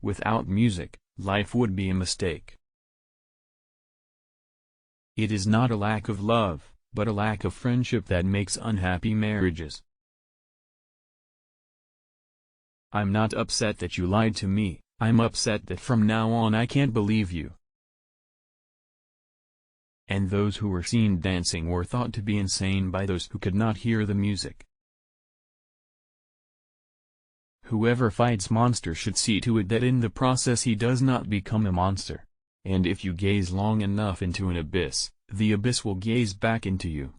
Without music, life would be a mistake. It is not a lack of love, but a lack of friendship that makes unhappy marriages. I'm not upset that you lied to me, I'm upset that from now on I can't believe you. And those who were seen dancing were thought to be insane by those who could not hear the music. Whoever fights monsters should see to it that in the process he does not become a monster. And if you gaze long enough into an abyss, the abyss will gaze back into you.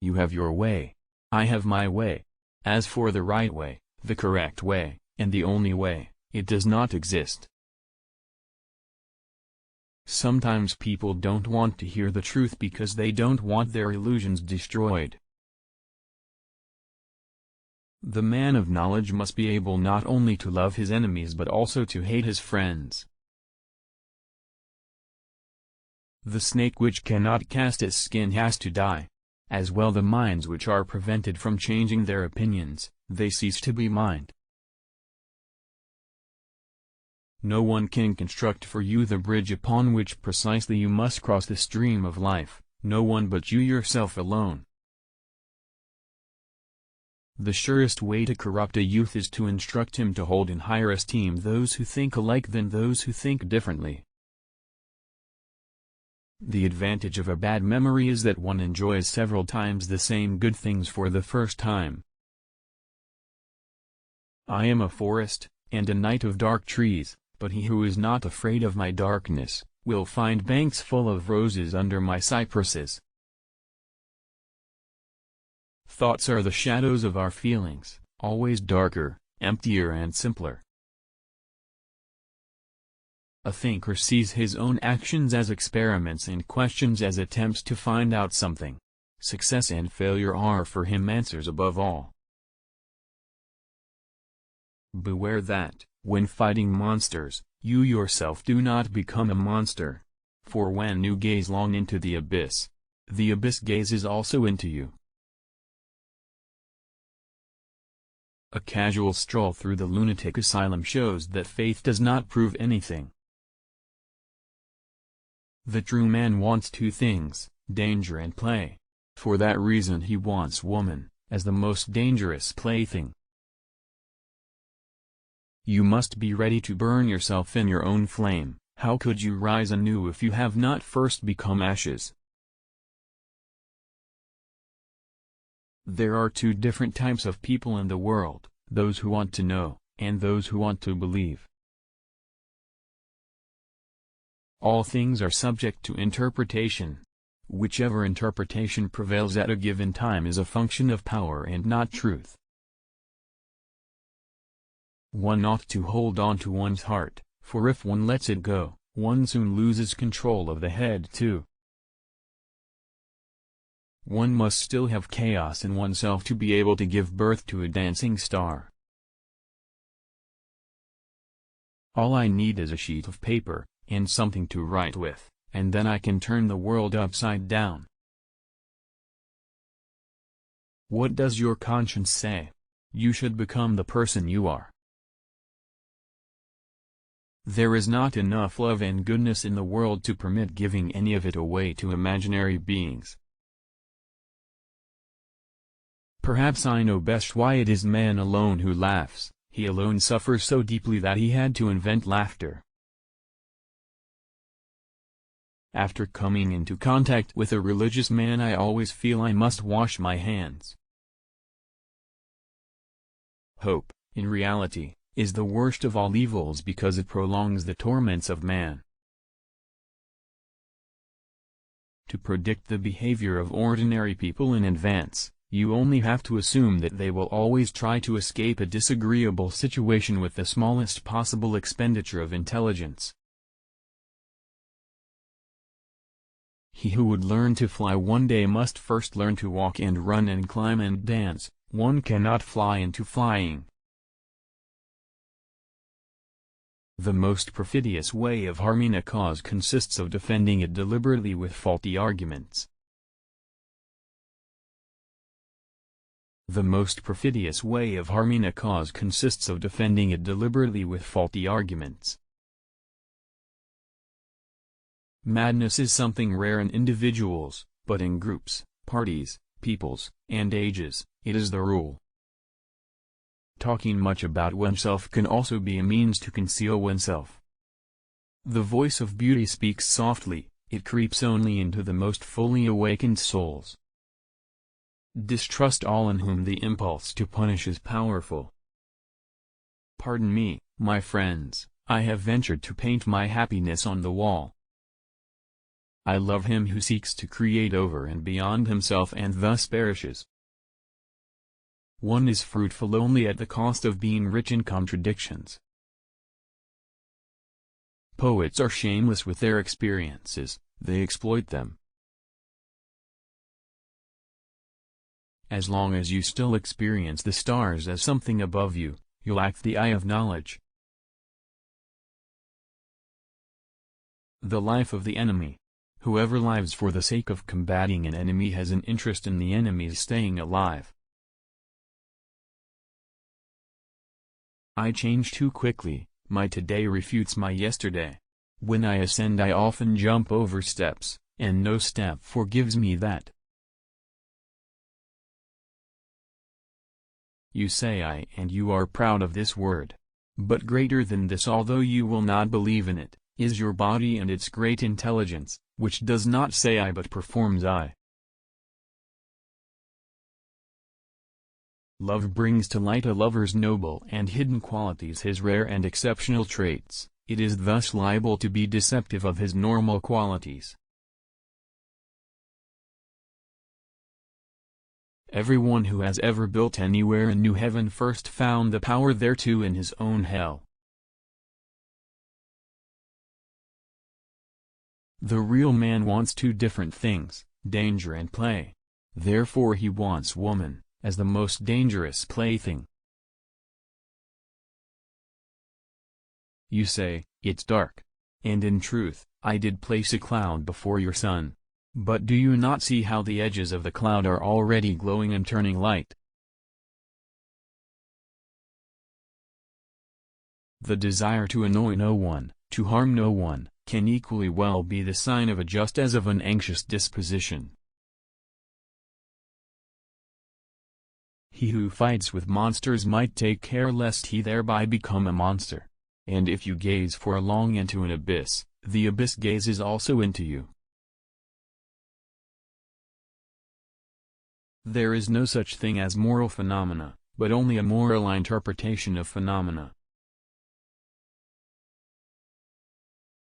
You have your way. I have my way. As for the right way, the correct way, and the only way, it does not exist. Sometimes people don't want to hear the truth because they don't want their illusions destroyed. The man of knowledge must be able not only to love his enemies but also to hate his friends. The snake which cannot cast its skin has to die. As well the minds which are prevented from changing their opinions, they cease to be mind. No one can construct for you the bridge upon which precisely you must cross the stream of life, no one but you yourself alone. The surest way to corrupt a youth is to instruct him to hold in higher esteem those who think alike than those who think differently. The advantage of a bad memory is that one enjoys several times the same good things for the first time. I am a forest, and a night of dark trees, but he who is not afraid of my darkness, will find banks full of roses under my cypresses. Thoughts are the shadows of our feelings, always darker, emptier and simpler. A thinker sees his own actions as experiments and questions as attempts to find out something. Success and failure are for him answers above all. Beware that, when fighting monsters, you yourself do not become a monster. For when you gaze long into the abyss gazes also into you. A casual stroll through the lunatic asylum shows that faith does not prove anything. The true man wants two things, danger and play. For that reason he wants woman, as the most dangerous plaything. You must be ready to burn yourself in your own flame. How could you rise anew if you have not first become ashes? There are two different types of people in the world, those who want to know, and those who want to believe. All things are subject to interpretation. Whichever interpretation prevails at a given time is a function of power and not truth. One ought to hold on to one's heart, for if one lets it go, one soon loses control of the head too. One must still have chaos in oneself to be able to give birth to a dancing star. All I need is a sheet of paper, and something to write with, and then I can turn the world upside down. What does your conscience say? You should become the person you are. There is not enough love and goodness in the world to permit giving any of it away to imaginary beings. Perhaps I know best why it is man alone who laughs. He alone suffers so deeply that he had to invent laughter. After coming into contact with a religious man I always feel I must wash my hands. Hope, in reality, is the worst of all evils because it prolongs the torments of man. To predict the behavior of ordinary people in advance, you only have to assume that they will always try to escape a disagreeable situation with the smallest possible expenditure of intelligence. He who would learn to fly one day must first learn to walk and run and climb and dance. One cannot fly into flying. The most perfidious way of harming a cause consists of defending it deliberately with faulty arguments. The most perfidious way of harming a cause consists of defending it deliberately with faulty arguments. Madness is something rare in individuals, but in groups, parties, peoples, and ages, it is the rule. Talking much about oneself can also be a means to conceal oneself. The voice of beauty speaks softly, it creeps only into the most fully awakened souls. Distrust all in whom the impulse to punish is powerful. Pardon me, my friends, I have ventured to paint my happiness on the wall. I love him who seeks to create over and beyond himself and thus perishes. One is fruitful only at the cost of being rich in contradictions. Poets are shameless with their experiences, they exploit them. As long as you still experience the stars as something above you, you lack the eye of knowledge. The life of the enemy. Whoever lives for the sake of combating an enemy has an interest in the enemy's staying alive. I change too quickly, my today refutes my yesterday. When I ascend I often jump over steps, and no step forgives me that. You say I and you are proud of this word. But greater than this, although you will not believe in it, is your body and its great intelligence, which does not say I but performs I. Love brings to light a lover's noble and hidden qualities, his rare and exceptional traits, it is thus liable to be deceptive of his normal qualities. Everyone who has ever built anywhere a new heaven first found the power thereto in his own hell. The real man wants two different things, danger and play. Therefore he wants woman, as the most dangerous plaything. You say, it's dark. And in truth, I did place a cloud before your sun. But do you not see how the edges of the cloud are already glowing and turning light? The desire to annoy no one, to harm no one, can equally well be the sign of a just as of an anxious disposition. He who fights with monsters might take care lest he thereby become a monster. And if you gaze for long into an abyss, the abyss gazes also into you. There is no such thing as moral phenomena, but only a moral interpretation of phenomena.